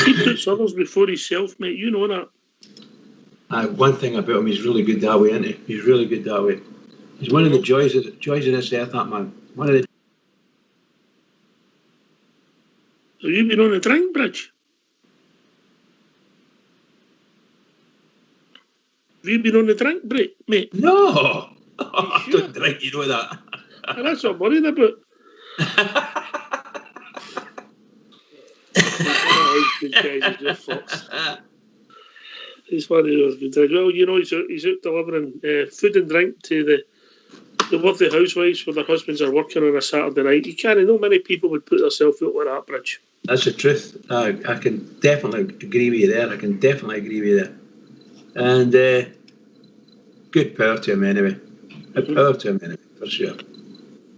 He puts others before himself, mate. You know that. One thing about him, he's really good that way, isn't he? He's really good that way. He's one of the joys of this earth, that man. One of the. Have you been on the drink bridge? Have you been on the drink break, mate? No! I don't drink, you know that. That's what I'm worried about. He's one of those good guys. Well, you know, he's out delivering food and drink to the worthy housewives when their husbands are working on a Saturday night. You can't know many people would put themselves out like that, Bridge. That's the truth. I can definitely agree with you there. And good power to him anyway. Power to him anyway, for sure.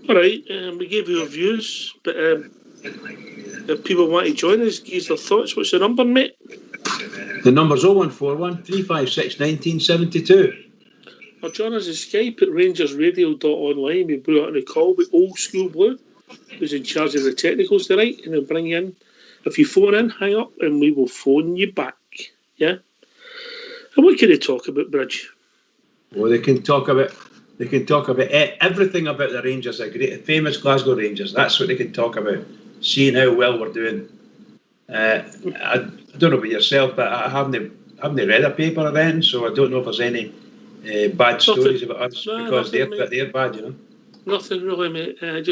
All right, we gave you our views, but if people want to join us, give their thoughts. What's the number, mate? The number's 0141 356 1972. Or join us on Skype at RangersRadio.online. We brought on a call with Old School Blue, who's in charge of the technicals tonight, and they'll bring you in. If you phone in, hang up, and we will phone you back. Yeah? And what can they talk about, Bridge? Well, they can talk about everything about the Rangers, the great famous Glasgow Rangers. That's what they can talk about. Seeing how well we're doing. I don't know about yourself, but I haven't read a paper or anything, so I don't know if there's any bad stories about us because they're bad, you know. Nothing really, mate. I've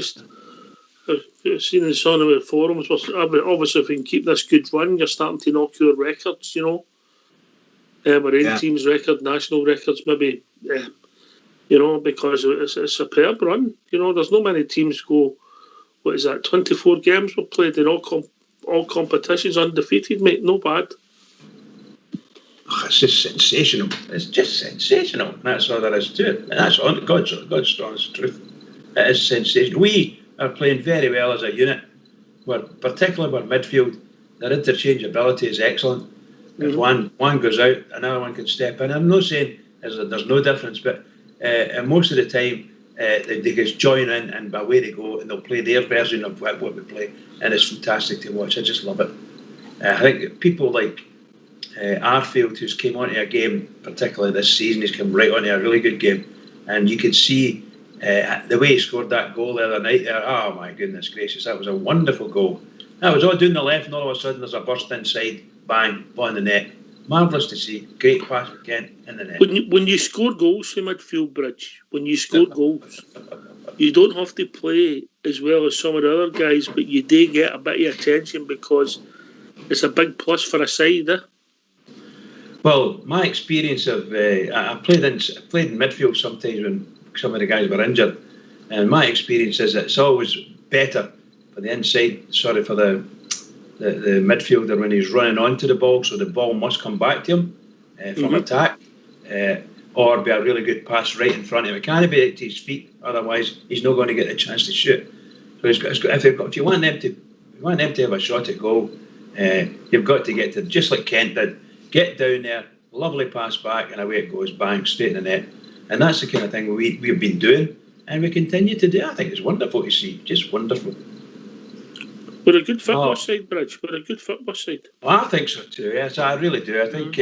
seen this on the forums. Obviously, if we can keep this good run, you're starting to knock your records, you know. Our own team's record, national records, maybe, you know, because it's a superb run. You know, there's no many teams go, 24 games we've played in all competitions undefeated, mate. No bad. It's just sensational. That's all there is to it. And that's God's strongest truth. It is sensational. We are playing very well as a unit. Particularly our midfield, their interchangeability is excellent. If one goes out, another one can step in. I'm not saying there's no difference, but most of the time they just join in and away they go, and they'll play their version of what we play, and it's fantastic to watch. I just love it. I think people like Arfield, who's came onto a game, particularly this season, he's come right onto a really good game, and you could see the way he scored that goal the other night there. Oh my goodness gracious, that was a wonderful goal. That was all down the left, and all of a sudden there's a burst inside, bang, on the net. Marvellous to see. Great pass from Kent in the net. When you score goals from midfield, Bridge, you don't have to play as well as some of the other guys, but you do get a bit of attention because it's a big plus for a side, eh? Well, my experience of I played in midfield sometimes when some of the guys were injured, and my experience is that it's always better for the inside. For the midfielder when he's running onto the ball, so the ball must come back to him from attack, or be a really good pass right in front of him. It can't be to his feet, otherwise he's not going to get the chance to shoot. So if you want them to have a shot at goal, you've got to get to, just like Kent did, get down there, lovely pass back, and away it goes, bang, straight in the net. And that's the kind of thing we've been doing, and we continue to do. I think it's wonderful to see, just wonderful. We're a good football side, Bridge. We're a good football side. Well, I think so too. Yes, I really do. I think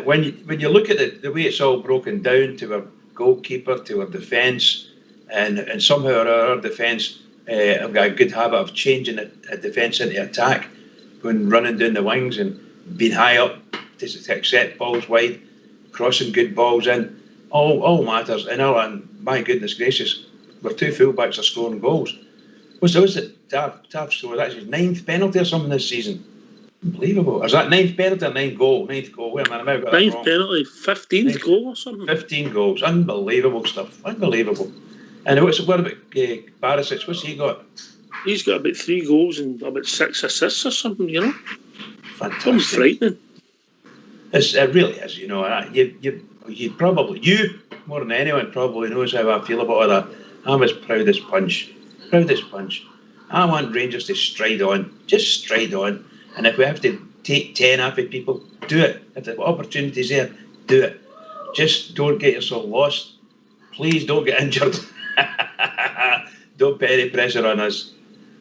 when you look at the way it's all broken down to our goalkeeper, to our defence, and somehow our defence have got a good habit of changing a defence into attack, going running down the wings and being high up to accept balls wide, crossing good balls in. All matters. And my goodness gracious, our two fullbacks are scoring goals. What's it? Tav scored. That's his 9th penalty or something this season. Unbelievable. Is that 9th penalty or 9th goal? 9th goal. Wait a minute, I might have got that wrong. 9th penalty, 15th goal or something. 15 goals. Unbelievable stuff. Unbelievable. And what about Barisic? What's he got? He's got about 3 goals and about 6 assists or something, you know. Fantastic. It's frightening. It really is, you know. You more than anyone probably knows how I feel about all that. I'm as proud as punch. I want Rangers to stride on. Just stride on. And if we have to take 10 off of people, do it. If the opportunity's there, do it. Just don't get yourself lost. Please don't get injured. Don't put any pressure on us.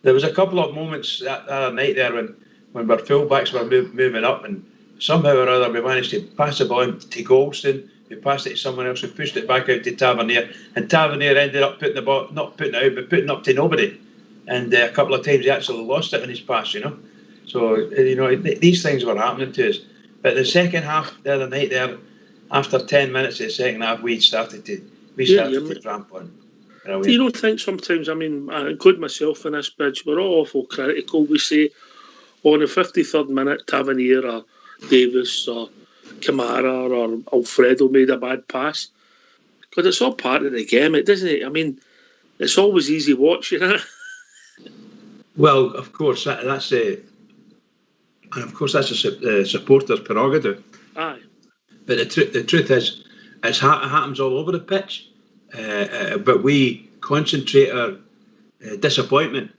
There was a couple of moments that other night there when when our fullbacks were moving up, and somehow or other we managed to pass the ball to Goldson, who passed it to someone else, who pushed it back out to Tavernier, and Tavernier ended up putting the ball, not putting it out, but putting up to nobody. And a couple of times he actually lost it in his pass, So, these things were happening to us. But the second half the other night there, after 10 minutes of the second half, we started to tramp on. Do you don't think sometimes, I include myself in this, Bridge, we're all awful critical. We say, on the 53rd minute, Tavernier or Davis or Kamara or Alfredo made a bad pass. Because it's all part of the game, doesn't it? It's always easy watching, isn't it? Well, of course, that's a supporter's prerogative. Aye. But the truth is, it happens all over the pitch. But we concentrate our disappointment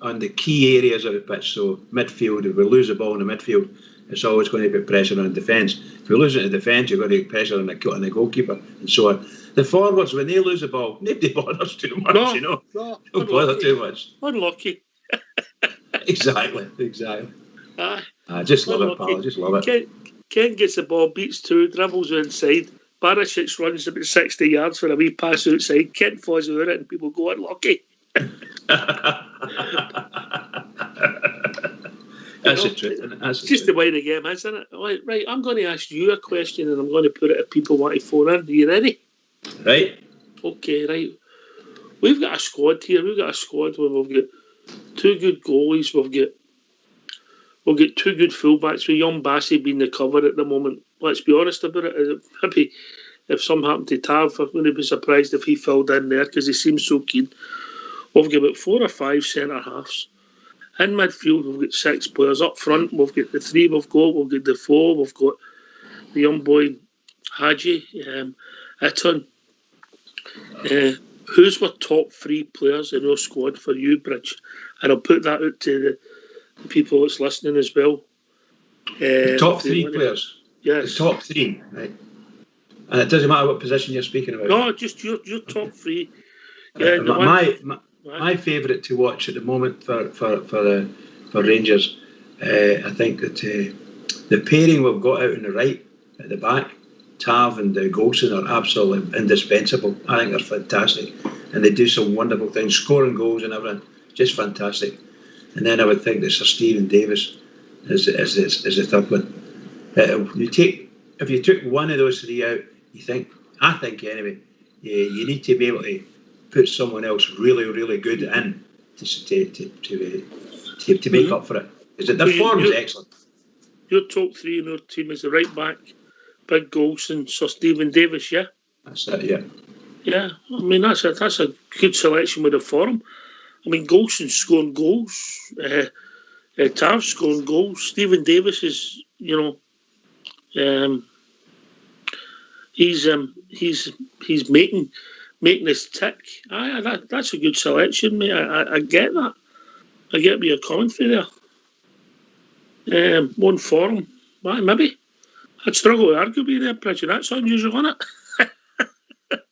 on the key areas of the pitch. So midfield, if we lose the ball in the midfield, it's always going to be pressure on defence. If we lose it in defence, you're going to get pressure on the goalkeeper and so on. The forwards, when they lose the ball, nobody bothers too much, No, don't bother too much. Unlucky. Exactly. Aye. I just love it, pal. I just love it. Ken gets the ball, beats two, dribbles inside. Barisic runs about 60 yards for a wee pass outside. Ken falls over it and people go unlucky. That's the truth. It's just the way the game is, isn't it? Right, I'm going to ask you a question and I'm going to put it if people want to phone in. Are you ready? Right. Okay, right. We've got a squad here. We've got a squad where we've got two good goalies. We've got two good fullbacks with young Bassey being the cover at the moment. Let's be honest about it. Maybe if something happened to Tav, I'm going to be surprised if he filled in there because he seems so keen. We've got about 4 or 5 centre halves. In midfield, we've got 6 players. Up front, we've got the 3 we've got the 4, we've got the young boy Hadji, Iton. Who's our top 3 players in our squad for you, Bridge? And I'll put that out to the people that's listening as well. The top 3 players? Yes. The top 3, right. And it doesn't matter what position you're speaking about. No, just your top 3. Yeah, my favourite to watch at the moment for Rangers, I think that the pairing we've got out on the right at the back, Tav and Goldson, are absolutely indispensable. I think they're fantastic, and they do some wonderful things, scoring goals and everything, just fantastic. And then I would think that Sir Stephen Davis is the third one. If you took one of those 3 out, I think anyway, you need to be able to put someone else really, really good in to make up for it. Because their form is excellent. Your top 3 in our team is the right back, Big Goldson, Sir Stephen Davis, yeah? That's it, yeah. Yeah, that's a good selection with the form. Goldson's scoring goals, Tav's scoring goals. Stephen Davis is, he's making us tick. That's a good selection, mate. I get that. I get where you're coming from there. One form, maybe. I'd struggle to argue with you there, Bridget. That's unusual, isn't it?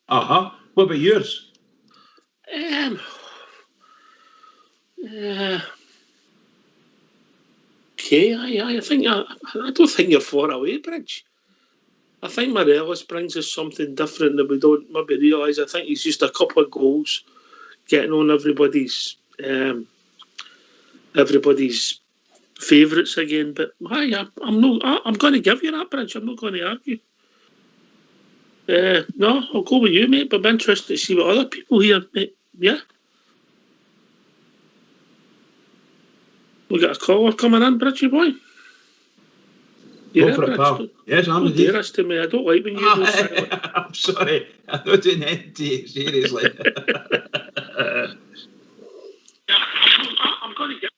What about yours? Okay, I don't think you're far away, Bridge. I think Morelos brings us something different that we don't maybe realise. I think he's just a couple of goals, getting on everybody's favourites again. But I'm going to give you that, Bridge. I'm not going to argue. No, I'll go with you, mate. But I'm interested to see what other people here, mate. Yeah. We got a caller coming in, Bridgie boy. Go for it, pal. Yes, I'm with you. To me. I don't like when you go silent. I'm sorry. I'm not doing anything to you, seriously. I'm going to get...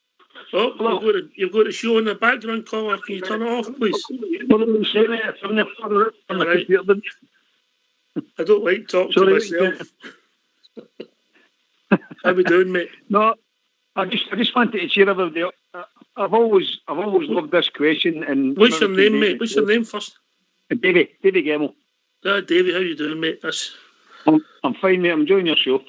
Oh, you've got a show in the background, caller. Can you turn it off, please? Right. I don't like talking to myself. How we doing, mate? No, I just wanted to cheer everybody up. I've always loved this question. And what's your name, mate? What's your name first? Davy Gemmell. Davy, how you doing, mate? I'm fine, mate. I'm enjoying your show.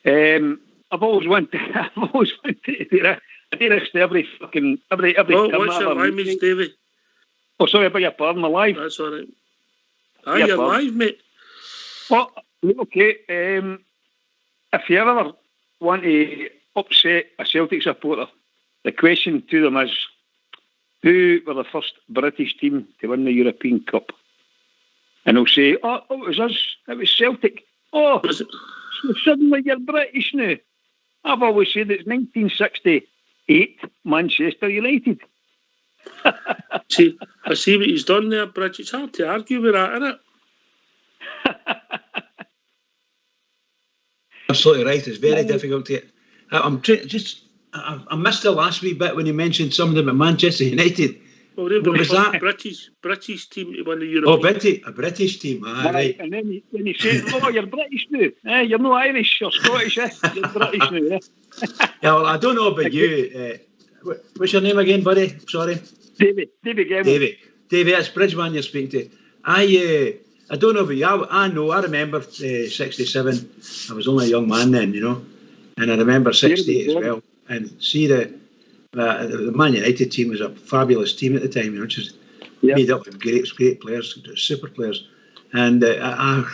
I've always wanted to do do this to every term what's I your ever live, meet, mate, Davey? Oh, sorry, I beg your pardon, my live. That's all right. You're live, mate. Well, okay. If you ever want to upset a Celtic supporter, the question to them is, who were the first British team to win the European Cup? And they'll say, oh, it was us. It was Celtic. Oh, so suddenly you're British now. I've always said it's 1968 Manchester United. See, I see what he's done there, Bridge. It's hard to argue with that, isn't it? Absolutely right. It's very difficult to. I missed the last wee bit when you mentioned some of them at Manchester United. Well, they were What was the that? British team to win the European. A British team. Right. And then you say, oh, you're British now. You're not Irish or Scottish. You're British now. Yeah, well, I don't know about you. What's your name again, buddy? Sorry. David Gemmell. David, that's Bridgeman you're speaking to. I don't know about you. I remember 67. I was only a young man then, and I remember 68 as well. And see the Man United team was a fabulous team at the time, which was made up of great players, super players. And I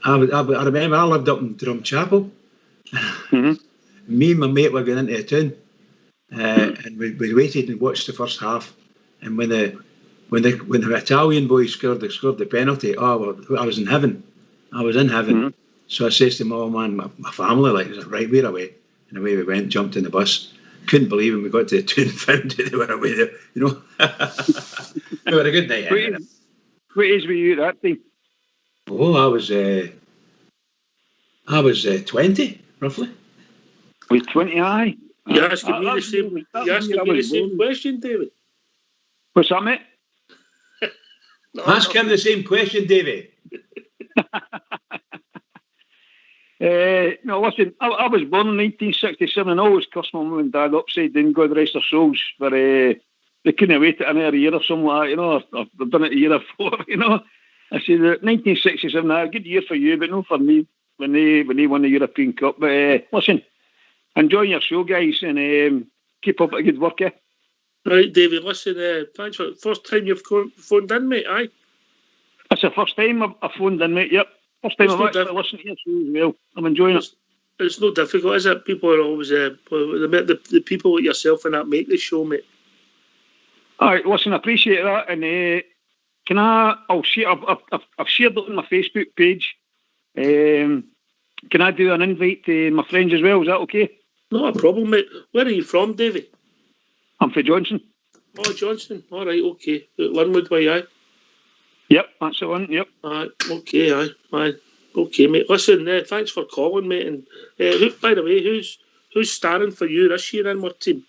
remember I lived up in Drumchapel. Mm-hmm. Me and my mate were going into town, and we waited and watched the first half. And when the Italian boys scored the penalty, I was in heaven. Mm-hmm. So I says to my man, my family, right, we're away. And away we went, jumped in the bus. Couldn't believe when we got to the town and found it, they were away there, It was a good night. What age were you at that time? Oh, I was 20, roughly. With 20, aye. You're asking me the same question, David. What's that, mate? Ask him the same question, David. No, listen, I was born in 1967 and I always cursed my mum and dad upside down, God rest their souls, for they couldn't wait another year or something like that, I've done it a year before, I said, 1967, a good year for you, but no for me, when they won the European Cup. But listen, enjoy your show, guys, and keep up the good work, Right, David, listen, thanks for the first time you've phoned in, mate, aye? That's the first time I've phoned in, mate, yep. First time I've actually listened to your show as well. I'm enjoying it. It's no difficult, is it? People are always, the people like yourself and that make the show, mate. All right, listen, I appreciate that. And I've shared it on my Facebook page. Can I do an invite to my friends as well? Is that okay? Not a problem, mate. Where are you from, Davey? I'm from Johnson. Oh, Johnson. All right, okay. Linwood way, aye? Yep, that's the one, yep. Aye, okay, aye. Okay, mate. Listen, thanks for calling, mate. And by the way, who's starring for you this year in what team?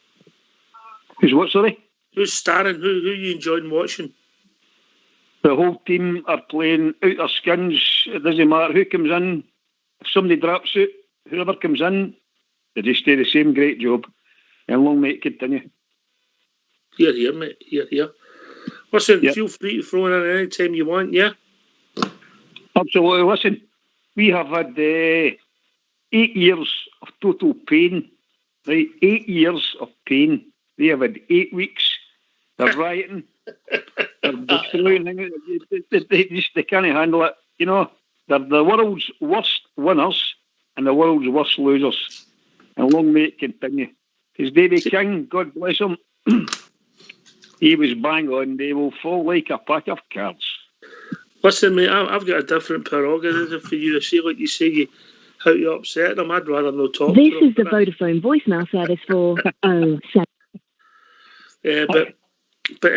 Who's what, sorry? Who's starring? Who you enjoying watching? The whole team are playing out their skins. It doesn't matter who comes in. If somebody drops out, whoever comes in, they just do the same great job. And long may it continue. Here, mate. Here. Listen, Feel free to throw in any time you want, yeah? Absolutely. Listen, we have had 8 years of total pain, right? 8 years of pain. They have had 8 weeks. They're rioting. They're destroying things. They can't handle it. They're the world's worst winners and the world's worst losers. And long may it continue. Because David King, God bless him, he was bang on. They will fall like a pack of cards. Listen, mate, I've got a different prerogative for you. See, like you say, how you upset them. I'd rather not talk This to them. Is the Vodafone voicemail service for 07. But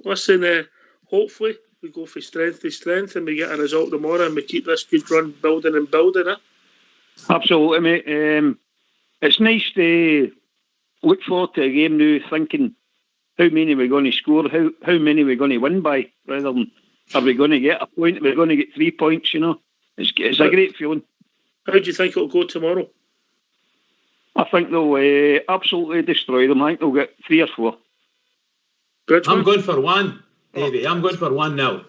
listen, hopefully we go from strength to strength and we get a result tomorrow and we keep this good run building, Absolutely, mate. It's nice to look forward to a game now thinking how many we're going to score, how many we're going to win by, rather than are we going to get a point, are we going to get 3 points, It's a great feeling. How do you think it'll go tomorrow? I think they'll absolutely destroy them. I think they'll get 3 or 4. Bridgeman? I'm going for 1, Davey. I'm going for 1 now.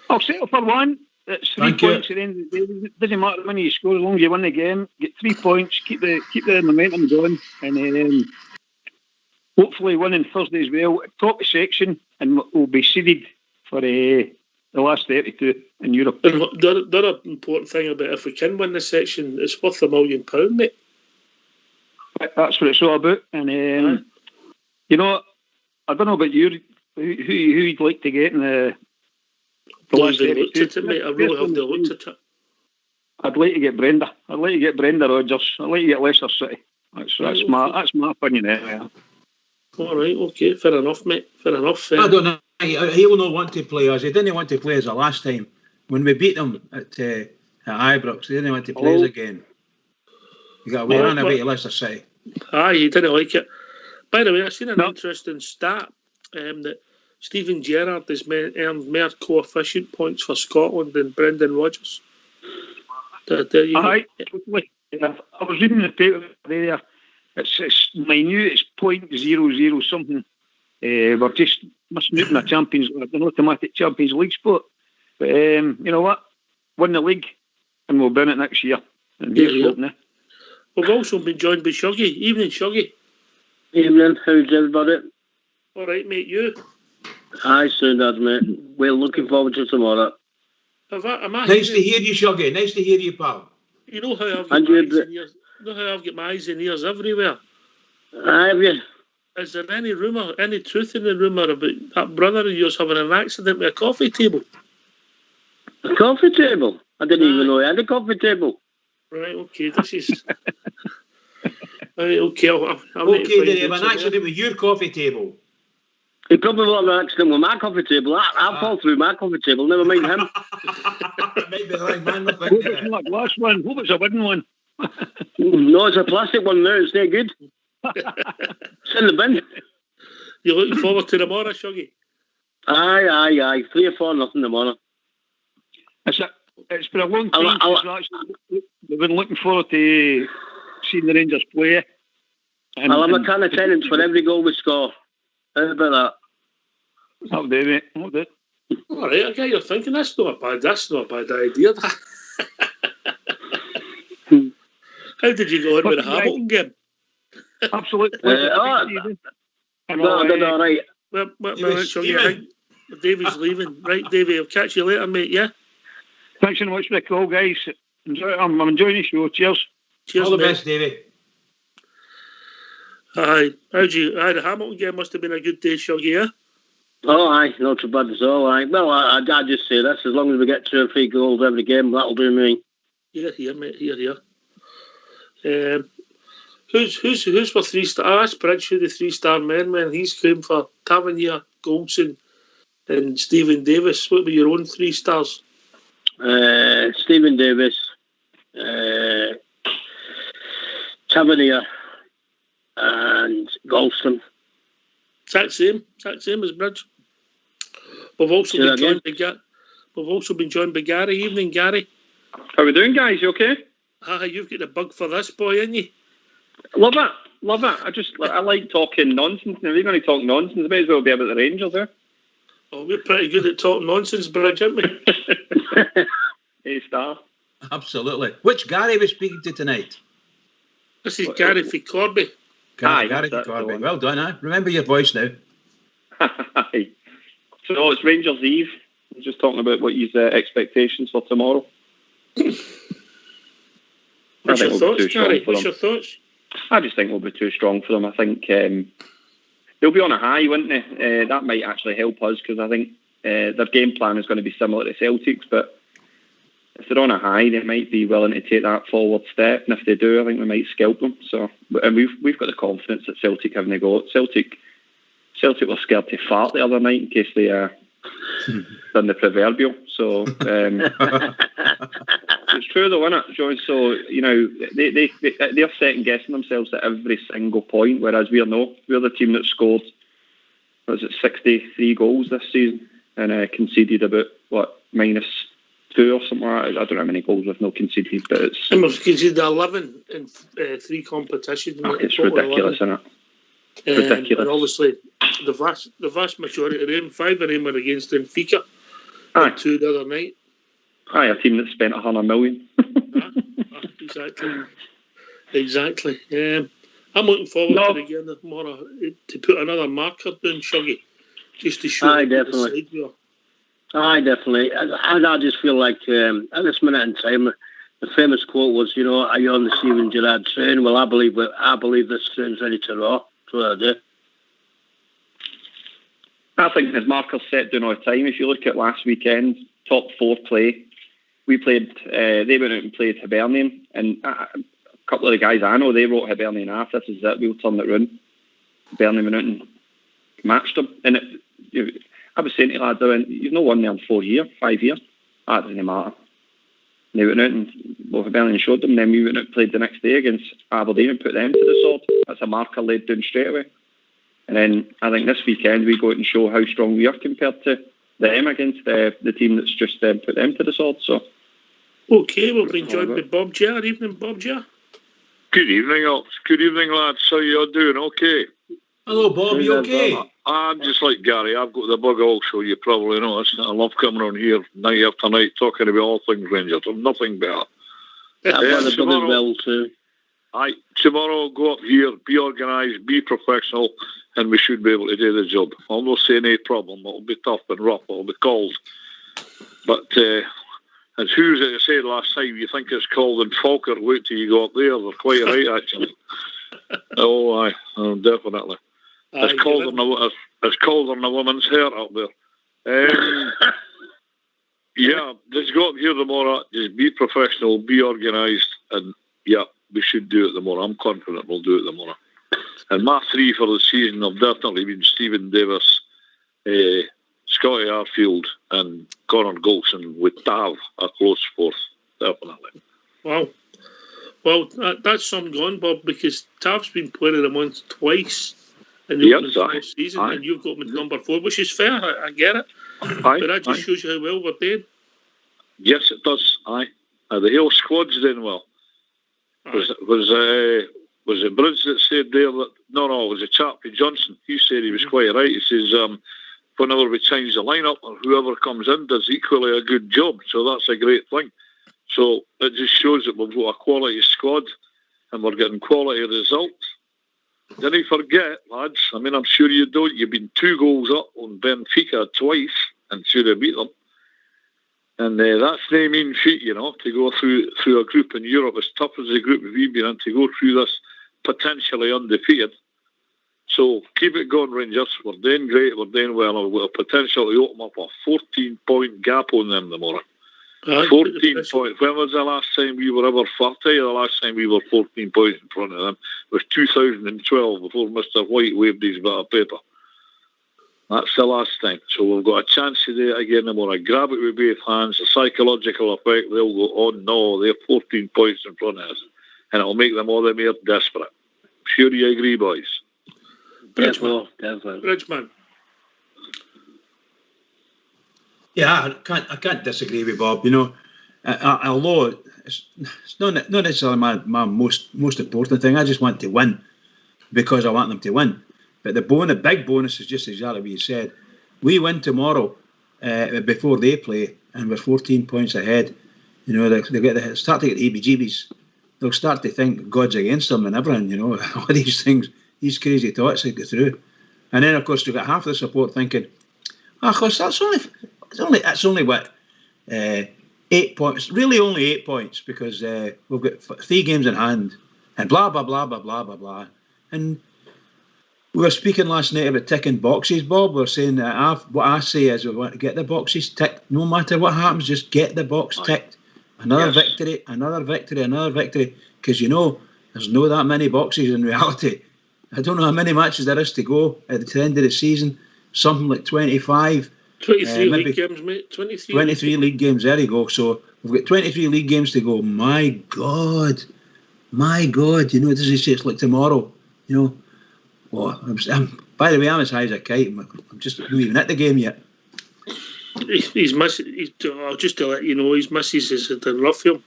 I'll settle for 1. It's 3 points at the end of the day. It doesn't matter how many you score, as long as you win the game, get 3 points, keep the momentum going, and hopefully winning Thursday as well. Top of section, and we'll be seeded for the last 32 in Europe. And the other important thing about if we can win this section, it's worth £1 million, mate. That's what it's all about. And you know, I don't know about you, who you'd like to get in the last 32. Mate. I really have to look at it. I'd like to get Brenda. I'd like to get Brenda Rodgers. I'd like to get Leicester City. That's my opinion anyway. All right, okay, fair enough, mate. Fair enough. I don't know. He'll not want to play us. He didn't want to play us the last time when we beat them at Ibrox. He didn't want to play us again. He got away ran away to Leicester City. Aye, he didn't like it. By the way, I've seen an interesting stat that Stephen Gerrard has earned more coefficient points for Scotland than Brendan Rodgers. Aye, totally. I was reading the paper there. It's minute. It's 0.00 something. We're just missing out on an automatic Champions League spot. But you know what? Win the league, and we'll win it next year. And we've also been joined by Shuggy. Evening, Shuggy. Evening. How's everybody? All right, mate. You? Aye, soon as, mate. We're looking forward to tomorrow. Nice to hear you, Shuggy. Nice to hear you, pal. You know how I've got my eyes and ears. You know how I've got my eyes and ears everywhere. Have you? Is there any rumour, any truth in the rumour about that brother of yours having an accident with a coffee table? A coffee table? I didn't even know he had a coffee table. Right, okay, this is... Right, okay, I'll okay, did he have an accident with your coffee table? He probably will have an accident with my coffee table. I'll fall through my coffee table, never mind him. Maybe the right man. Hope it's not a glass one. Hope it's a wooden one. No, it's a plastic one now. It's no good. It's in the bin. You looking forward to tomorrow, Shuggy? Aye. 3-4-0 tomorrow. It's been a long time since we've been looking forward to seeing the Rangers play. I'll have a can of tenants for every goal we score. How about that? That'll do, mate. That'll do. All right, I get your thinking. That's not a bad idea. How did you go on with the Hamilton game? Absolutely. I did all right. Davey's leaving. Right, Davey, I'll catch you later, mate, yeah? Thanks so much for the call, guys. I'm enjoying the show. Cheers. Cheers, all the mate. best, Davey. Aye. The Hamilton game must have been a good day, Shuggy, yeah? Oh, aye. Not too bad at all, aye. Well, I just say this. As long as we get 2 or 3 goals every game, that'll do me. Here, mate. Here. Who's for 3-star? I asked Bridge who the 3-star men when he's come for Tavernier, Goldson and Stephen Davis. What were your own 3 stars? Stephen Davis, Tavernier and Goldson. Exact same as Bridge. We've also been joined by Gary. Evening, Gary. How we doing, guys? You okay? You've got the bug for this, boy, ain't you? Love it. I like talking nonsense. Now, if you're going to talk nonsense, it may as well be about the Rangers, eh? Oh, we're pretty good at talking nonsense, Bridge, aren't we? A-star. Absolutely. Which Gary are we speaking to tonight? This is Gary for Corby. Gary for Corby. Well done, huh? Remember your voice now. So it's Rangers Eve. We're just talking about what your expectations for tomorrow. What's your thoughts, Gary? What's your thoughts? I just think we'll be too strong for them. I think they'll be on a high, won't they? That might actually help us because I think their game plan is going to be similar to Celtic's, but if they're on a high, they might be willing to take that forward step, and if they do, I think we might scalp them. So, and we've got the confidence that Celtic having a go. Celtic were scared to fart the other night in case they done the proverbial. So it's true though, isn't it, John? So you know they're second guessing themselves at every single point, whereas we're the team that scored 63 goals this season and conceded about -2 or something like that. I don't know how many goals we've not conceded, but it's... And we've conceded 11 in 3 competitions. It's ridiculous, isn't it? Ridiculous. And obviously, the vast majority of them, 5 of them were against Benfica. And 2 the other night. Aye, a team that spent 100 million. Exactly. I'm looking forward to the game tomorrow to put another marker down, Shuggy, just to show the side we are. Aye, definitely. I just feel like at this minute in time, the famous quote was, are you on the Steven Gerrard train? Well, I believe this train's ready to roll. That's what I do. I think there's markers set down all the time. If you look at last weekend, top 4 play, we played, they went out and played Hibernian, and a couple of the guys I know, they wrote Hibernian off. This is it, we'll turn it round. Hibernian went out and matched them. And I was saying to lads, you've not won there in 4 years, 5 years. That doesn't matter. And they went out and Hibernian showed them, then we went out and played the next day against Aberdeen and put them to the sword. That's a marker laid down straight away. And then I think this weekend we go out and show how strong we are compared to them against the team that's just put them to the sword. So, okay, we'll be joined by Bob Jar. Evening, Bob Jar. Good evening, Ops. Good evening, lads. How you all doing? Okay. Hello, Bob. You okay? I'm just like Gary. I've got the bug also. You probably noticed. I love coming on here night after night talking about all things Rangers. There's nothing better. I've got the bug as well too. Tomorrow, go up here, be organised, be professional, and we should be able to do the job. I'll not say any problem. It'll be tough and rough. It'll be cold. But as who's it said last time, you think it's cold in Falkirk, wait till you go up there. They're quite right, actually. Oh, aye, definitely. It's colder than a woman's hair up there. Yeah, just go up here tomorrow. Just be professional, be organised, and yeah, we should do it tomorrow. I'm confident we'll do it tomorrow. And my 3 for the season have definitely been Stephen Davis, Scotty Arfield, and Conor Golson with Tav a close 4th, definitely. Wow. Well, that's some gone, Bob, because Tav's been player of the month twice in the opening season, and you've got him at number 4, which is fair. I get it. But that just shows you how well we're doing. Yes, it does. Aye. The whole squad's doing well. Was it Bridge that said there that it was a chap Johnson. He said he was quite right. He says whenever we change the lineup, or whoever comes in does equally a good job. So that's a great thing. So it just shows that we've got a quality squad and we're getting quality results. Didn't forget, lads, I mean, I'm sure you don't, you've been 2 goals up on Benfica twice and should have beat them. And that's no mean feat, to go through a group in Europe as tough as the group we've been in, to go through this potentially undefeated. So keep it going, Rangers. We're doing great, we're doing well, and we've got a potential to open up a 14-point gap on them tomorrow. 14 points. When was the last time we were ever 40? The last time we were 14 points in front of them was 2012, before Mr. White waved his bit of paper. That's the last time. So we've got a chance to do it again tomorrow. Grab it with both hands. The psychological effect, they'll go, oh no, they're 14 points in front of us. And it'll make them all the more desperate. Sure you agree, boys? Bridgman. Yeah, I can't disagree with Bob. Although it's not necessarily my most important thing. I just want to win because I want them to win. But the big bonus is just exactly what you said. We win tomorrow before they play, and we're 14 points ahead. They start to get the heebie-jeebies. They'll start to think God's against them and everything. All these things, these crazy thoughts that go through. And then, of course, you've got half the support thinking, of course, that's only what 8 points. Really, only 8 points because we've got 3 games in hand, and blah blah blah blah blah blah blah. And we were speaking last night about ticking boxes, Bob. We're saying that what I say is we want to get the boxes ticked. No matter what happens, just get the box ticked. Another victory, another victory, another victory. Because there's no that many boxes in reality. I don't know how many matches there is to go at the end of the season. Something like 25. 23 league games, mate. 23 league games, there you go. So we've got 23 league games to go. My God. Doesn't he say it's like tomorrow? Well, by the way, I'm as high as a kite. I'm just not even at the game yet. He's missing. Just to let you know, his missus is at the Ruffield.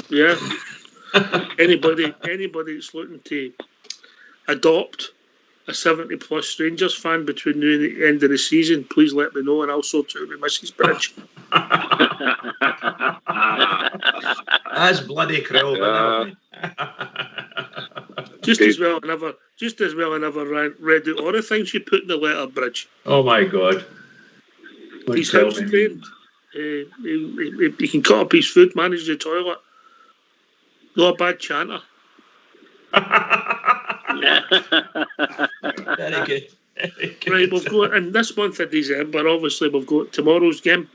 Yeah. Anybody that's looking to adopt a 70-plus Rangers fan between now and the end of the season, please let me know, and I'll sort out with Mrs. Bridge. That's bloody cruel. Just as well I never read out all the things you put in the letter, Bridge. Oh my God. He's house trained. He can cut up his food, manage the toilet. Not a bad chanter. Very good. Right, we've got in this month of December, obviously we've got tomorrow's game.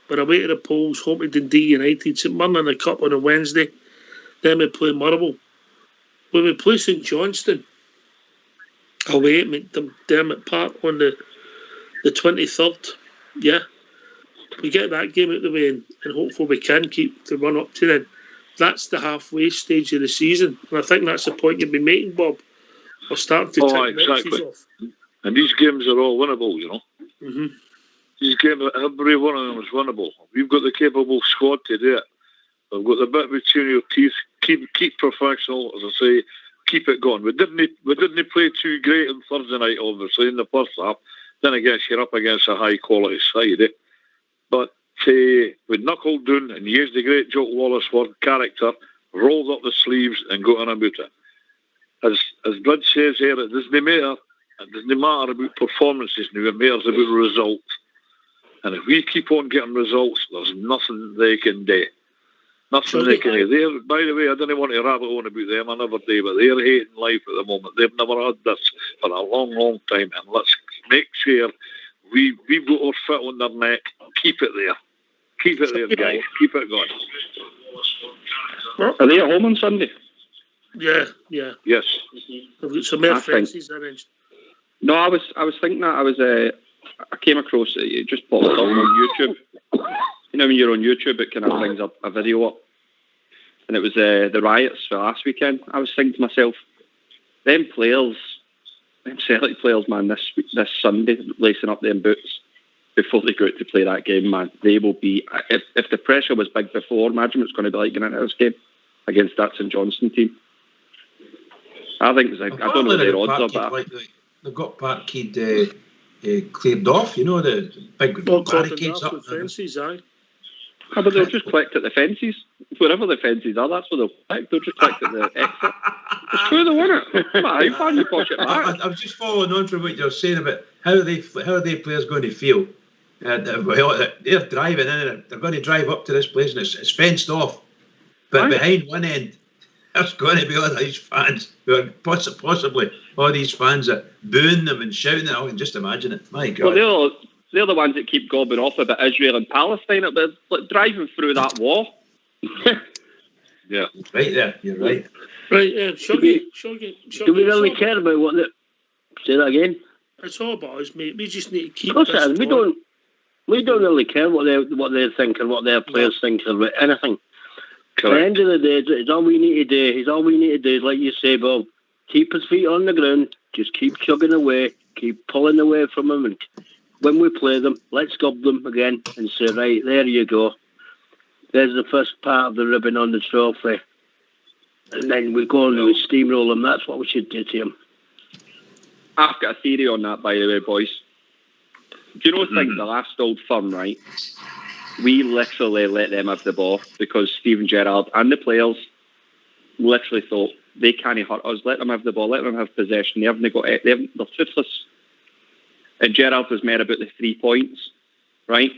We're away to the Poles, home to Dundee United, St Mirren in the Cup on a Wednesday. Then we play Motherwell. When we play St Johnstone away at McDermott Park on the 23rd, yeah, we get that game out of the way and hopefully we can keep the run up to then. That's the halfway stage of the season, and I think that's the point you've been making, Bob. We're starting to take matches off. And these games are all winnable, you know. Mm-hmm. These games, every one of them is winnable. We've got the capable squad to do it. We've got the bit between your teeth. Keep professional, as I say. Keep it going. We didn't play too great on Thursday night, obviously, in the first half. Then again, you're up against a high quality side, eh? But we knuckled down and used the great Joe Wallace word, character, rolled up the sleeves and got on about it. As Bud says here, it doesn't matter. It doesn't matter about performances now. It matters about results. And if we keep on getting results, there's nothing they can do. Nothing they can do. By the way, I don't want to rabbit on about them. I never do, but they're hating life at the moment. They've never had this for a long, long time. And let's make sure we've got our foot on their neck. Keep it there. Keep it there, guys. Keep it going. Are they at home on Sunday? Yeah. Yes. I've got some more fences arranged. No, I was thinking that I came across it just popped up on YouTube. You know when you're on YouTube, it kind of brings up a video up, and it was the riots for last weekend. I was thinking to myself, them Celtic players, man, this Sunday lacing up them boots before they go out to play that game, man, they will be. If the pressure was big before, imagine what it's going to be like getting into this game against that St Johnstone team. I think I don't know their odds are, but they've got Parkhead cleared off. You know the big barricades up. Fences, aye. Oh, but they'll just collect at the fences. Wherever the fences are, that's where they'll collect. They'll just collect at the exit. It's true, they want it. How far you push it back? I was just following on from what you're saying about how are they players going to feel. They're driving in and they're going to drive up to this place and it's fenced off. But behind one end, there's going to be all these fans who are possibly all these fans are booing them and shouting. I can just imagine it. My God. Well, they're the ones that keep gobbing off about Israel and Palestine. It's like driving through that wall. Yeah. Right there. You're right. Right, Shuggy. Do we really care about what the... Say that again? It's all about us, mate. We just need to keep... Of course it is. We don't really care what they think or what their players think about anything. Correct. At the end of the day, it's all we need to do. It's all we need to do is, like you say, Bob, keep his feet on the ground, just keep chugging away, keep pulling away from them, and when we play them, let's gob them again and say, right, there you go. There's the first part of the ribbon on the trophy. And then we go and we steamroll them. That's what we should do to them. I've got a theory on that, by the way, boys. Do you know think the last Old Firm, right? We literally let them have the ball because Steven Gerrard and the players literally thought they can't hurt us. Let them have the ball. Let them have possession. They're toothless. And Gerrard was mad about the 3 points, right?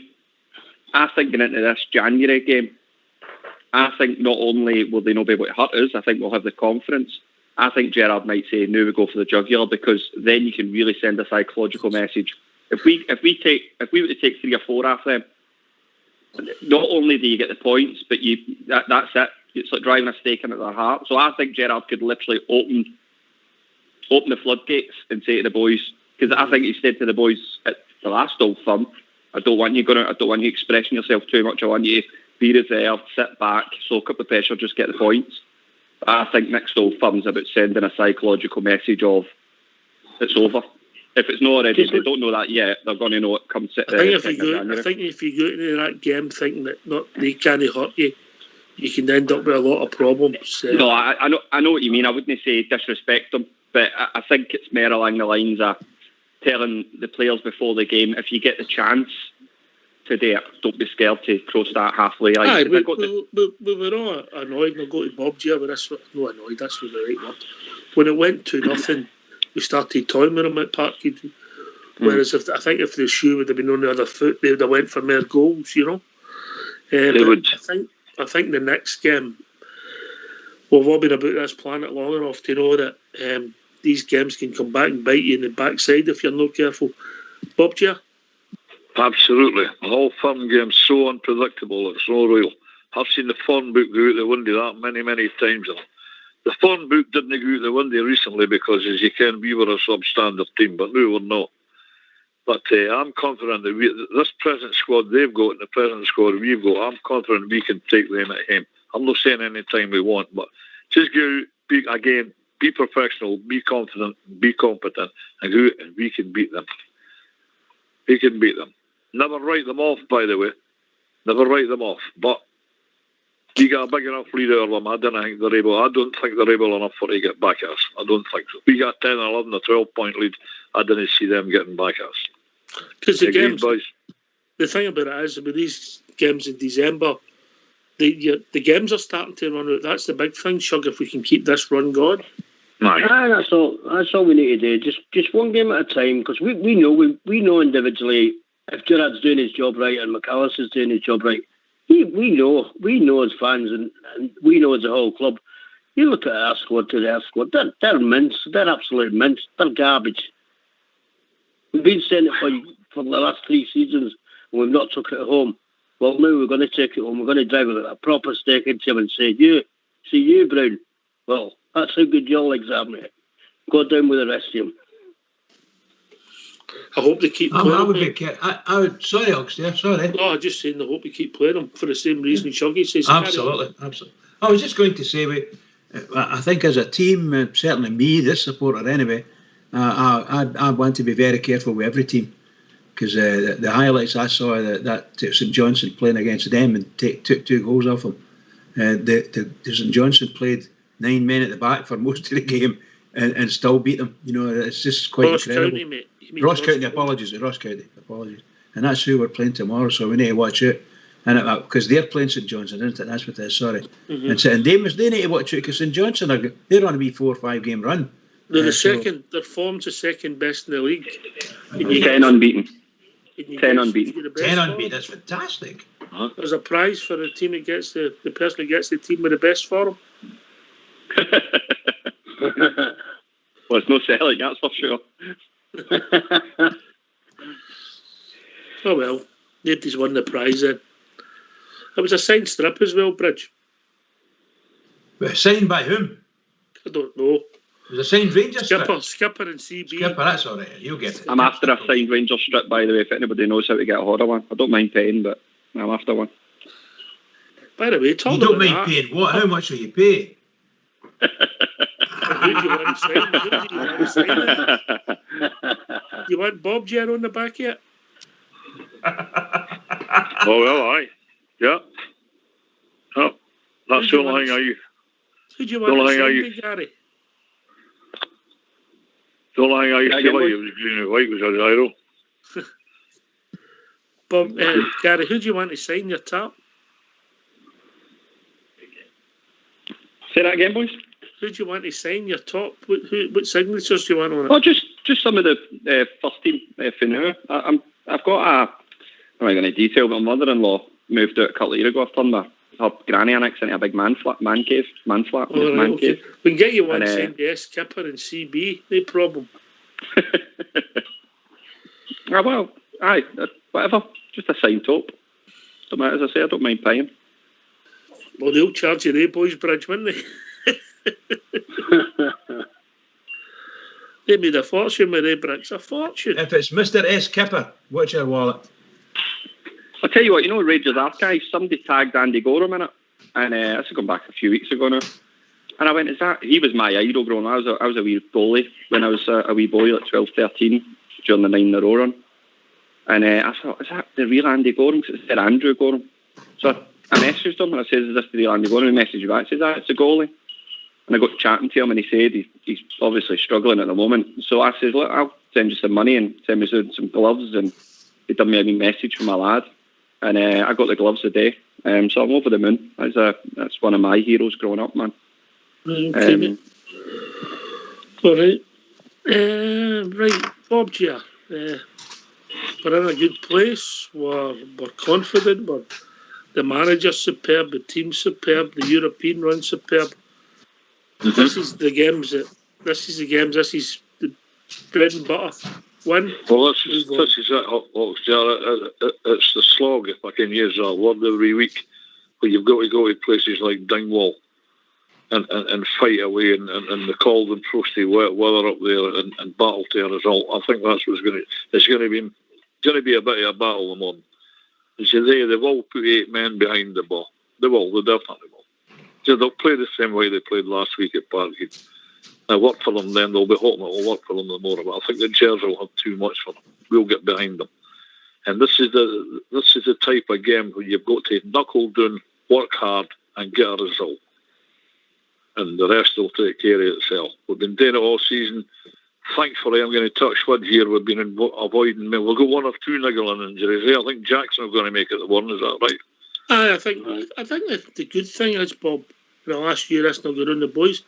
I think going into this January game, I think not only will they not be able to hurt us, I think we'll have the confidence. I think Gerrard might say, no, we go for the jugular, because then you can really send a psychological message. If we were to take 3 or 4 off them, not only do you get the points, but that's it. It's like driving a stake into their heart. So I think Gerrard could literally open the floodgates and say to the boys, because I think he said to the boys at the last Old Firm, I don't want you expressing yourself too much. I want you to be reserved, sit back, soak up the pressure, just get the points. But I think next Old Firm's about sending a psychological message of it's over. If it's not already, they don't know that yet. They're going to know it comes. I think if you go into that game thinking that they can't hurt you, you can end up with a lot of problems. No, I know what you mean. I wouldn't say disrespect them, but I think it's more along the lines of telling the players before the game, if you get the chance to do it, don't be scared to cross that halfway line. Aye, we were all annoyed, and I'll go to Bob here, but that's not annoyed, that's the right word. when it went 2-0, we started toying with them at Parkhead. Whereas I think if the shoe would have been on the other foot, they would have went for more goals, you know. They would. I think the next game, we've all been about this planet long enough to know that these games can come back and bite you in the backside if you're not careful. Bob, Gia? Absolutely. The whole fun game's so unpredictable, it's no real. I've seen the phone book go out the window that many times. The phone book didn't go out the window recently because, as you can, we were a substandard team, but now we're not. But I'm confident that this present squad they've got and the present squad we've got, I'm confident we can take them at home. I'm not saying any time we want, but just go out, be professional, be confident, be competent, and go out and we can beat them. We can beat them. Never write them off, by the way. Never write them off. But we got a big enough lead over them. I don't think they're able enough for to get back at us. I don't think so. We got 10, 11, or 12-point lead. I didn't see them getting back at us. Because the thing about it is, with these games in December, the games are starting to run out. That's the big thing, Shug, if we can keep this run going. That's all we need to do. Just one game at a time, because we know individually if Gerrard's doing his job right and McAllister's doing his job right. We know as fans and we know as a whole club. You look at our squad to their squad, they're mince. They're absolute mince. They're garbage. We've been saying it for the last 3 seasons and we've not took it home. Well, now we're going to take it home. We're going to drive a proper stake into him and say, you, Brown. Well, that's how good your legs are, mate. Go down with the rest of them. I hope they keep playing. I would. Sorry, Oxley. Sorry. No, I'm just saying I hope we keep playing them for the same reason Shuggy says. Absolutely. I was just going to say, I think as a team, certainly me, this supporter anyway, I want to be very careful with every team because the highlights I saw that St Johnstone playing against them and took 2 goals off them. The St Johnstone played 9 men at the back for most of the game and still beat them. You know, it's just quite incredible. County, mate. Ross County, apologies. And that's who we're playing tomorrow, so we need to watch out. And because they're playing St Johnstone, isn't it? That's what it is, sorry. Mm-hmm. And they need to watch out because St Johnstone, they're on a wee 4 or 5 game run. They're their form's the second best in the league. 10 unbeaten. 10 unbeaten. 10 unbeaten, that's fantastic. There's a prize for the team that gets the person that gets the team with the best form. Well, it's no selling, that's for sure. Oh well, nobody's won the prize then. It was a signed strip as well, Bridge. Signed by whom? I don't know. It was a signed Rangers strip. Skipper and CB. Skipper, that's all right. You'll get it. I'm after a signed Rangers strip, by the way, if anybody knows how to get a hold of one. I don't mind paying, but I'm after one. By the way, you don't mind paying what? How much will you pay? Who do you want to sign? You want Bob Jen on the back yet? Oh, well, aye. Yeah. Oh, that's the only thing I... Who do you want to sign, Gary? The only thing I used to like it was green and white, was a Zyro. Bob, Gary, who do you want to sign your tap? Say that again, boys. Who do you want to sign your top? What signatures do you want on it? Oh, just some of the first team for now. I've got I'm not going to detail, but my mother-in-law moved out a couple of years ago. I've turned her granny annex into a big man cave. Okay. We can get you one signed to Skipper and CB, no problem. Well, aye, whatever. Just a signed top. As I say, I don't mind paying. Well, they'll charge you the boys' bridge, wouldn't they? They made a fortune with their bricks, a fortune. If it's Mr. S. Kipper, watch your wallet. I'll tell you what, Rangers Archives, somebody tagged Andy Gorham in it, and this is going back a few weeks ago now. And I went, he was my idol growing up. I was a wee goalie when I was a wee boy, like 12, 13, during the 9 in a row run. And I thought, is that the real Andy Gorham? Because it said Andrew Gorham. So I messaged him and I said, is this the real Andy Gorham? He messaged me back, he said, it's the goalie. And I got chatting to him and he said he's obviously struggling at the moment. So I said, look, I'll send you some money and send me some gloves. And he done me a wee message from my lad. And I got the gloves today. So I'm over the moon. That's one of my heroes growing up, man. All right. Right, Bob Gia. We're in a good place. We're confident. The manager's superb. The team's superb. The European run's superb. This is the games. This is the bread and butter. Win. Well, this is it. It's the slog, if I can use that word, every week. But you've got to go to places like Dingwall and fight away in the cold and frosty weather up there and battle to a result. I think that's what's going to be a bit of a battle in one. They've all put 8 men behind the ball. They definitely will. So they'll play the same way they played last week at Parkhead. It worked for them then. They'll be hoping it will work for them tomorrow. But I think the Gers will have too much for them. We'll get behind them. And this is the type of game where you've got to knuckle down, work hard, and get a result. And the rest will take care of itself. We've been doing it all season. Thankfully, I'm going to touch wood here. We've been avoiding. We'll go 1 or 2 niggling injuries. I think Jackson is going to make it the one. Is that right? I think the good thing is, Bob, the last year that's not good on the boys.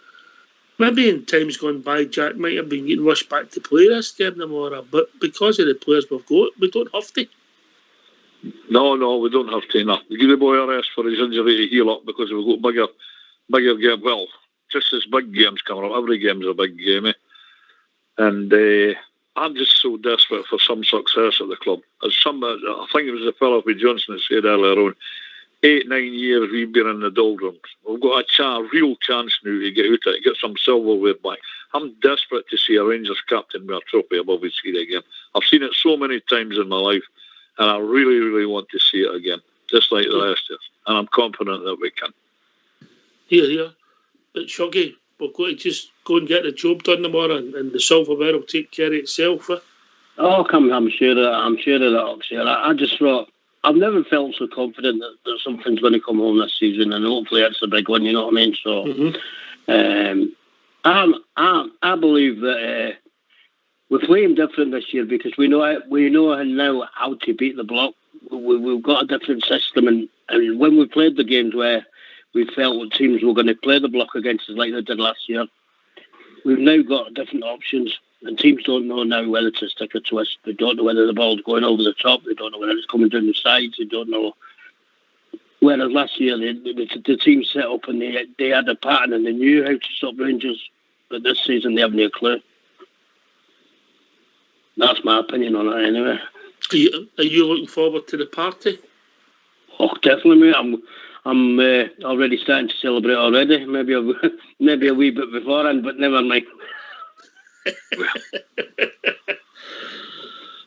Maybe in times gone by, Jack might have been getting rushed back to play this game tomorrow, but because of the players we've got, we don't have to. No, we don't have to. No. We give the boy a rest for his injury to heal up because we've got bigger game. Well, just as big games coming up. Every game's a big game, eh? And I'm just so desperate for some success at the club. I think it was the fellow with Johnson that said earlier on, 8-9 years we've been in the doldrums. We've got a real chance now to get out of it, get some silverware back. I'm desperate to see a Rangers captain with a trophy above his head again. I've seen it so many times in my life, and I really, really want to see it again, just like the rest of us. And I'm confident that we can. Here. But Shuggy, we've got to just go and get the job done tomorrow, and the silverware will take care of itself. Oh, I'm sure of that, Oxy. I just thought, I've never felt so confident that something's going to come home this season, and hopefully it's a big one. You know what I mean? So, I believe that we're playing different this year because we know now how to beat the block. We've got a different system, and when we played the games where we felt that teams were going to play the block against us like they did last year, we've now got different options. And teams don't know now whether to stick or twist. They don't know whether the ball's going over the top. They don't know whether it's coming down the sides. They don't know. Whereas last year, the team set up and they had a pattern and they knew how to stop Rangers. But this season, they haven't a clue. That's my opinion on it anyway. Are you looking forward to the party? Oh, definitely, mate. I'm already starting to celebrate already. Maybe a wee bit beforehand, but never mind.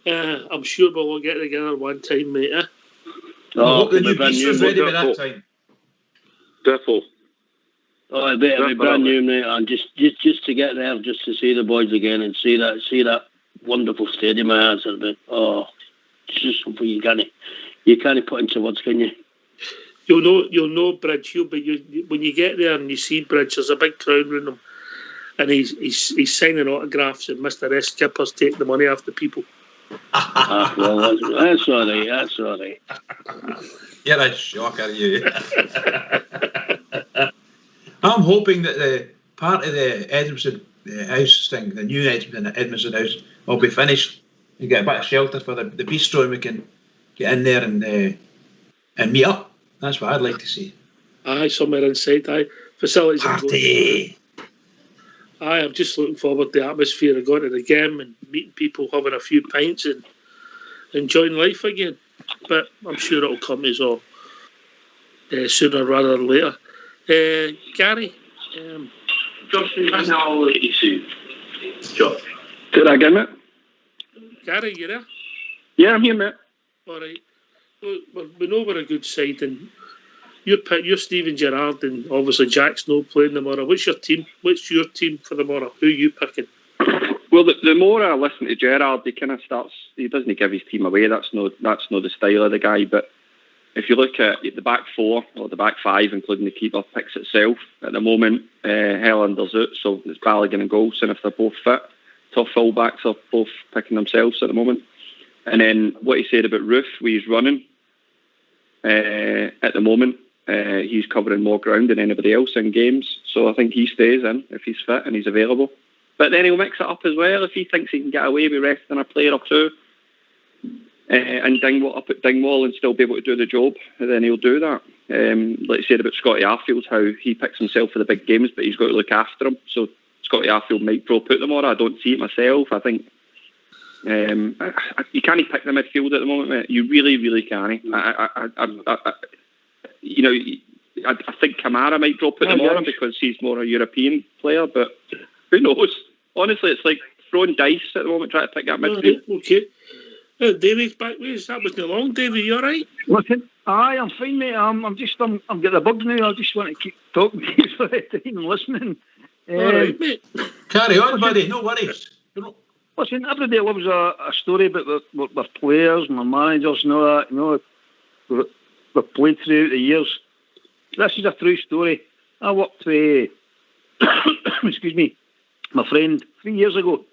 I'm sure we'll get together one time, mate. Hope the new pizza's ready by that time. Defo. Oh, I bet it'll be brand new, mate. And just to get there, just to see the boys again and see that wonderful stadium. It's just something you can't put into words, can you? You'll know Bridge. When you get there and you see Bridge, there's a big crowd around him. And he's signing autographs, and Mr. S. Skipper's take the money off the people. Well, that's all right. You're a shocker, you. I'm hoping that the part of the Edmondson house thing, the new Edmondson house, will be finished. You get a bit of shelter for the bistro, and we can get in there and meet up. That's what I'd like to see. Aye, somewhere inside. Aye, facilities. Party. I'm just looking forward to the atmosphere of going to the game and meeting people, having a few pints and enjoying life again. But I'm sure it'll come as well sooner rather than later. Gary? Josh, now issue. Josh. Did I get it? Gary, you there? Yeah, I'm here, mate. All right. Look, we know we're a good side, and you're Steven Gerrard, and obviously Jack's not playing tomorrow. What's your team? What's your team for tomorrow? Who are you picking? Well, the more I listen to Gerrard, he kind of starts. He doesn't give his team away. That's no the style of the guy. But if you look at the back four or the back five, including the keeper, picks itself at the moment. Hellander's out, so it's Balogun and Golson if they're both fit. Tough fullbacks are both picking themselves at the moment. And then what he said about Roof, he's running at the moment. He's covering more ground than anybody else in games, so I think he stays in if he's fit and he's available. But then he'll mix it up as well if he thinks he can get away with resting a player or two and Dingwall up at Dingwall and still be able to do the job, then he'll do that. Like you said about Scotty Arfield, how he picks himself for the big games, but he's got to look after him. So Scotty Arfield might pro put them on. I don't see it myself. I think you can't pick the midfield at the moment, mate. You really, really can't. I think Kamara might drop at the moment because he's more a European player, but who knows? Honestly, it's like throwing dice at the moment trying to pick that midfield. Okay. Davy's back with us. That wasn't long. Davy, you all right? Listen, I'm fine, mate. I'm getting the bugs now. I just want to keep talking to you for the time and listening. All right, mate. Carry on, buddy. No worries. Listen, everybody loves a story about their players and their managers and all that. You know, we've played throughout the years. This is a true story. I worked with, excuse me, my friend 3 years ago.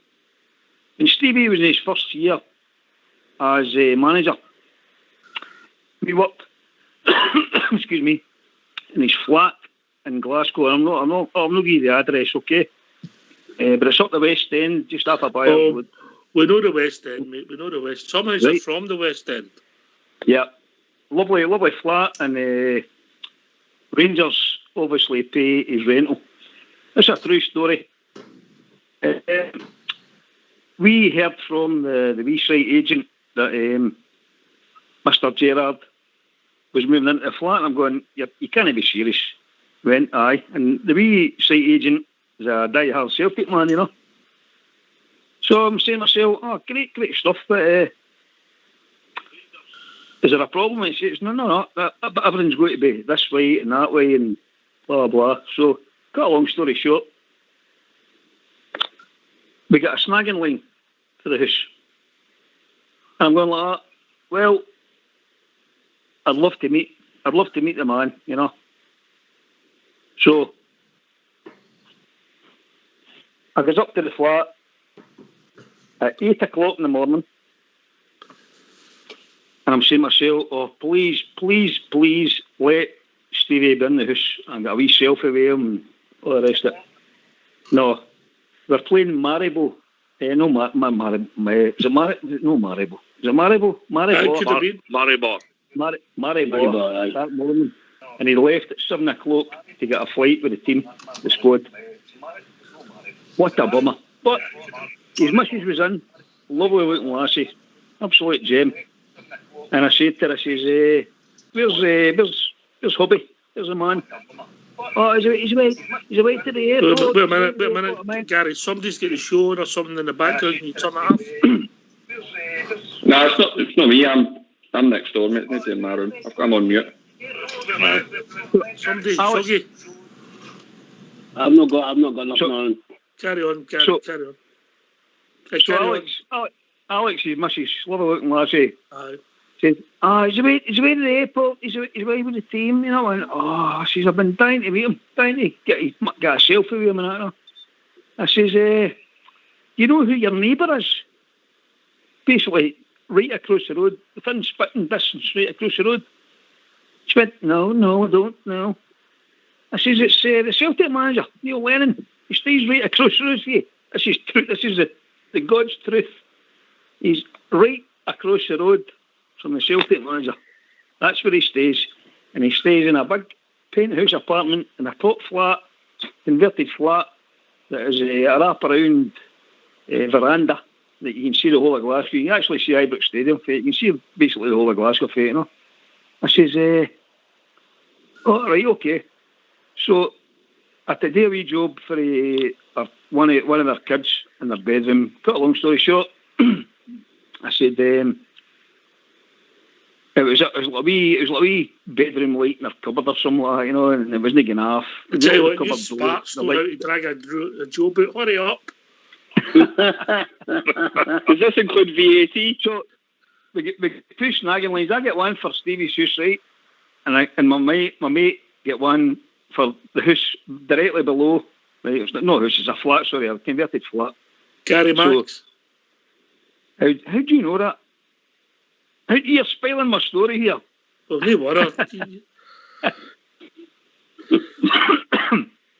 And Stevie was in his first year as a manager. We worked, excuse me, in his flat in Glasgow. I'm not giving you the address, okay? But it's up the West End, just off a Bayard. We know the West End, mate. We know the West. Some of us are from the West End. Yeah, lovely flat, and Rangers obviously pay his rental. It's a true story. We heard from the wee site agent that Mr. Gerrard was moving into the flat, and I'm going, you can't be serious. Went, aye. And the wee site agent is a die-hard Celtic man, you know. So I'm saying to myself, oh, great stuff, but is there a problem? He says, no, but everything's going to be this way and that way and blah, blah. So, cut a long story short, we got a snagging line for the house. And I'm going like that, well, I'd love to meet the man, you know. So, I goes up to the flat at 8 o'clock in the morning, and I'm saying to myself, oh, please let Stevie be in the house and get a wee selfie with him and all the rest of it. No, we're playing Maribor. No, Maribor. Is it Maribor? No, Maribor. Is it Maribor? Maribor. It could have been. Maribor. Maribor. That morning. And he left at 7 o'clock to get a flight with the team, the squad. What a bummer. But his missus was in, lovely looking lassie, absolute gem. And I said to her, I says, where's Hobby? There's a man. Oh, he's away to the airport. Wait a minute, Gary, somebody's got a show or something in the background. Can you turn that off? No, it's not me. I'm next door, mate. It's in my room. I'm on mute. Somebody, Shuggy. I've not got nothing on. Carry on. So Alex, his missus, lovely looking lassie, said, he's away to the airport, he's away with the team, you know, and I says, I've been dying to meet him, dying to get a selfie with him and that. I says, you know who your neighbour is? Basically, right across the road, within spitting distance, right across the road. She went, no, I don't know. I says, it's the Celtic manager, Neil Lennon. He stays right across the road for you. This is truth. This is the God's truth. He's right across the road from the Celtic manager. That's where he stays. And he stays in a big penthouse apartment in a top flat, converted flat, that is a wrap-around veranda that you can see the whole of Glasgow. You can actually see Ibrox Stadium. You can see basically the whole of Glasgow, you know. I says, all right, okay. So I had to do a wee job for one of their kids in their bedroom. Cut a long story short, I said it was like a wee bedroom light in their cupboard or something like that, you know, and it wasn't getting off. I tell you what, you sparks know how to drag a job out. Hurry up. Does this include VAT? So we get two snagging lines. I get one for Stevie's house, right, and my mate get one for the house directly below. Right, it's not house, it's a flat. Sorry, a converted flat. Gary Max. So, how do you know that? You're spoiling my story here. Well, they were.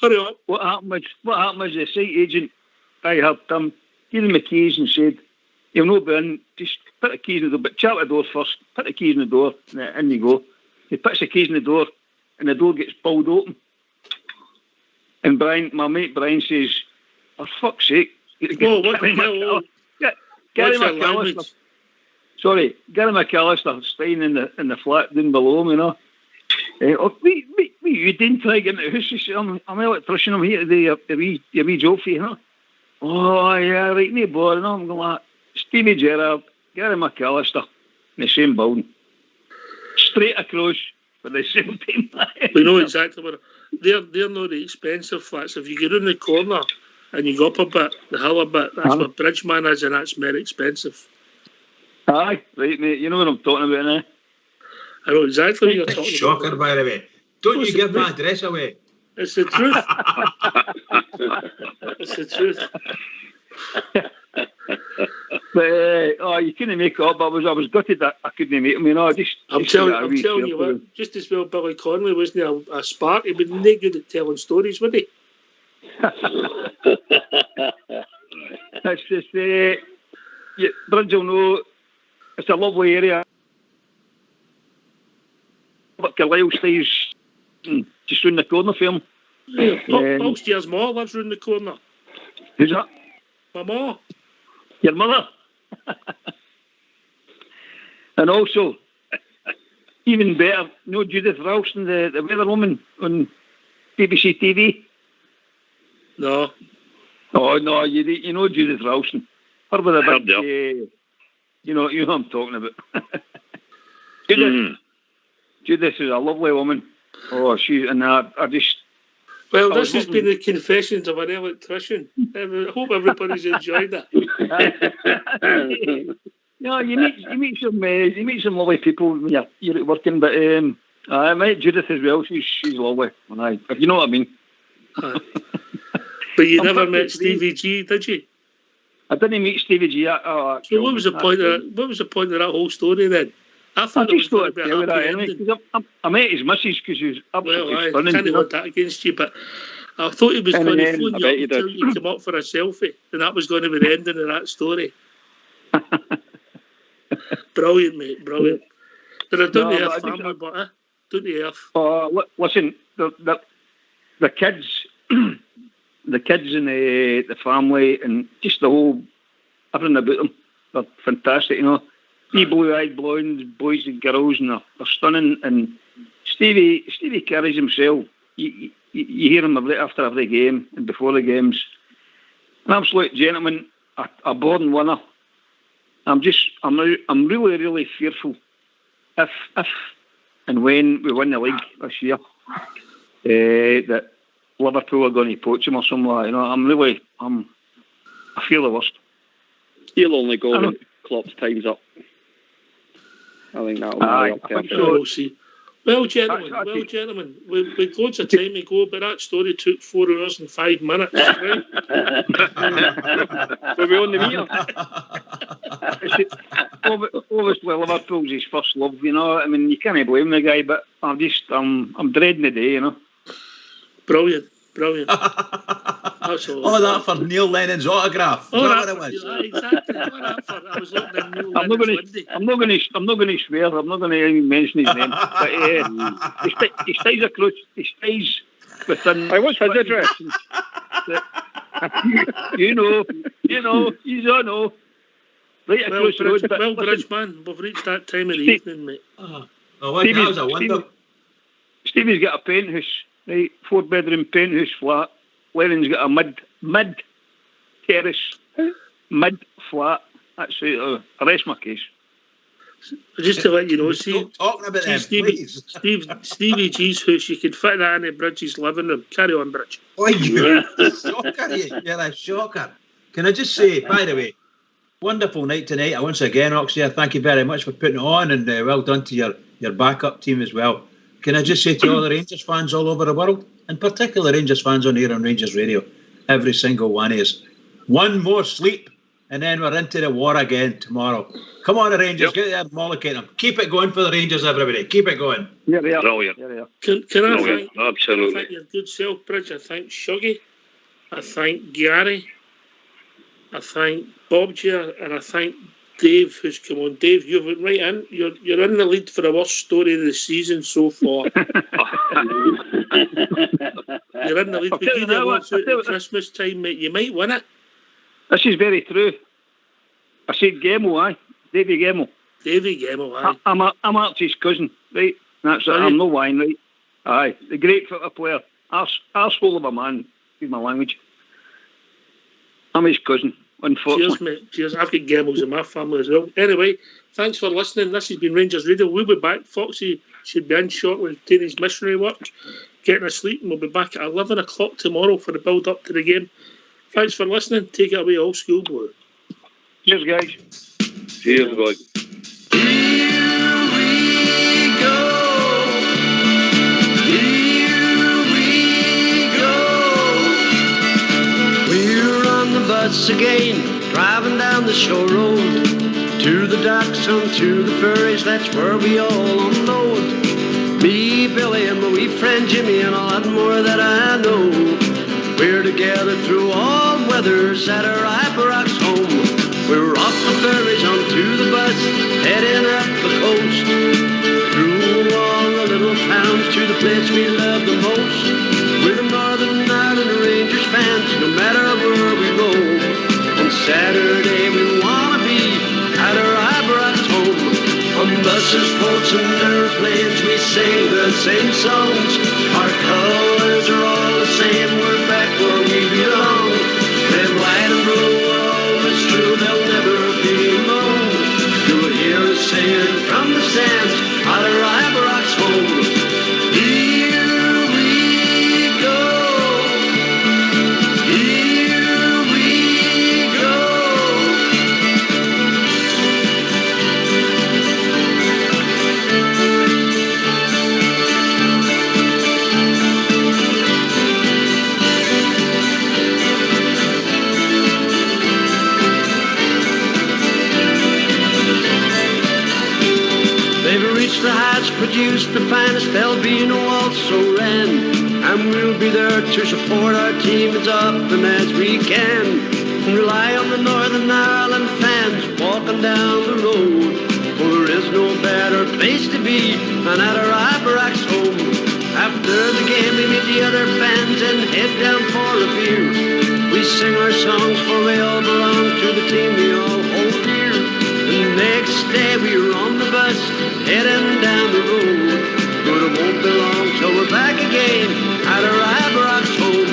Hurry up. What happened was the site agent I heard him give him the keys and said, "You'll not be in, just put the keys in the door, but chat the door first, put the keys in the door, and in you go." He puts the keys in the door, and the door gets pulled open. And Brian, my mate Brian says, "For fuck's sake." Gary McAllister. Sorry, Gary McAllister staying in the flat down below me, you know. You didn't try to get into the house. He said, I'm an electrician, I'm here to do your wee job for you, you know. Oh, yeah, right, no bother, you know. I'm going like, Stevie Gerrard, Gary McAllister, in the same building. Straight across for the same time. We know exactly where they're not the expensive flats. If you get in the corner and you go up a bit, the hill a bit, that's where Bridgeman is, and that's very expensive. Aye, right, mate. You know what I'm talking about now. I know exactly what you're talking about. Shocker, by the way. Don't you give my address away. It's the truth. It's the truth. But you couldn't make it up. I was gutted that I couldn't make him. You know, I'm telling you what. Just as well, Billy Connolly wasn't a spark. He'd been no good at telling stories, would he? That's just Bridge will know. It's a lovely area. But Carlisle stays just round the corner for him. Ulster's ma lives round the corner. Who's that? My ma. Your mother. And also, even better, Judith Ralston, the weather woman on BBC TV? No. Oh, no, you know Judith Ralston. Her with a big, you know what I'm talking about. Judith is a lovely woman. Oh, I just... Well, this has been the confessions of an electrician. I hope everybody's enjoyed that. No, you meet some lovely people when you're working, but I met Judith as well. She's lovely. If you know what I mean. But you never met Stevie G, did you? I didn't meet Stevie G. So what was the point of that whole story then? I thought it was going to be a happy ending. I met his missus because she was absolutely stunning. I can't hold that against you, but I thought he was going to phone you up until you come up for a selfie, and that was going to be the ending of that story. Brilliant, mate, brilliant. They're a down-to-earth family, but down-to-earth. Listen, the kids, the kids and the family, and just the whole everything about them, they're fantastic, you know. Three blue-eyed blondes, boys and girls, and they're stunning. And Stevie carries himself. You hear him after every game and before the games. An absolute gentleman, a born winner. I'm really, really fearful if and when we win the league this year, that Liverpool are going to poach him or something like that. You know, I feel the worst. He'll only go when Klopp's time's up. I think that'll be up there. So. We'll see. Well, gentlemen, we've loads of time to go, but that story took 4 hours and 5 minutes. Right? Were we on the meter? Obviously, Liverpool's his first love, you know. I mean, you can't blame the guy, but I'm dreading the day, you know. Brilliant. That's all. All that for Neil Lennon's autograph. Oh, that was? Exactly. I was looking at Neil Lennon's I'm not going to swear. I'm not going to even mention his name. But he stays across. He stays within. What's his address? You know. You don't know. Right across the road. Well, Bridgeman, we've reached that time of the evening, mate. That was a wonder. Stevie's got a penthouse. Right, 4-bedroom penthouse flat. Lennon's got a mid terrace, mid flat. That's it. I rest my case. Just to let you know, talking about them, please. Stevie G's house, you could fit that in Bridge's living room. Carry on, Bridge. Oh, you're a shocker, you're a shocker. Can I just say, by the way, wonderful night tonight. Once again, Oxley, thank you very much for putting it on, and well done to your backup team as well. Can I just say to all the Rangers fans all over the world, and particularly Rangers fans on here on Rangers Radio, every single one is, one more sleep, and then we're into the war again tomorrow. Come on, the Rangers, get there and mollocate them. Keep it going for the Rangers, everybody. Keep it going. Yeah, they are. Brilliant. Yeah, they are. Can I Absolutely. thank your good self, Bridge. I thank Shuggy. I thank Gary. I thank Bob here, and I thank Dave, who's come on. Dave, you've been right in. You're in the lead for the worst story of the season so far. You're in the lead. We give you what's out at Christmas time, mate. You might win it. This is very true. I said Gemmell, aye. Davy Gemmell. Davy Gemmell, aye. I'm Archie's cousin, right? That's it. I'm no wine, right? Aye. The great football player. Arsehole of a man. Excuse my language. I'm his cousin, unfortunately. Cheers, mate. Cheers. I've got Gemmells in my family as well. Anyway, thanks for listening. This has been Rangers Radio. We'll be back. Foxy should be in shortly doing his missionary work, getting asleep, and we'll be back at 11 o'clock tomorrow for the build-up to the game. Thanks for listening. Take it away, Old School Blue. Cheers, guys. Cheers, guys. Bus again, driving down the shore road to the docks, onto the ferries, that's where we all unload. Me, Billy, and my wee friend Jimmy, and a lot more that I know. We're together through all weathers at our Ibrox home. We're off the ferries onto the bus, heading up the coast, through all the little towns to the place we love the most. We're the Northern Ireland Rangers fans, no matter where we go. On Saturday we wanna be at our Ibrox home. On buses, boats and airplanes we sing the same songs. Our colors are all the same, we're back where we belong. Red, white and blue are always true, they'll never be alone. You'll hear us singing from the stands at our Ibrox home. The Heights produced the finest Albino also ran, and we'll be there to support our team as often as we can, and rely on the Northern Ireland fans walking down the road, for there is no better place to be than at our Ibrox home. After the game we meet the other fans and head down for a beer. We sing our songs for we all belong to the team we all hold dear. The next day we're on the bus, heading down the road. But it won't be long till we're back again at our Ibrox home.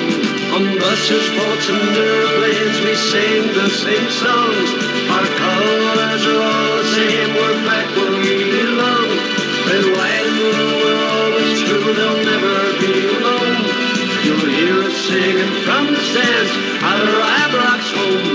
On buses, boats and airplanes we sing the same songs. Our colors are all the same, we're back where we belong. Red, white and blue, we're always true, they'll never be alone. You'll hear us singing from the stands at our Ibrox home.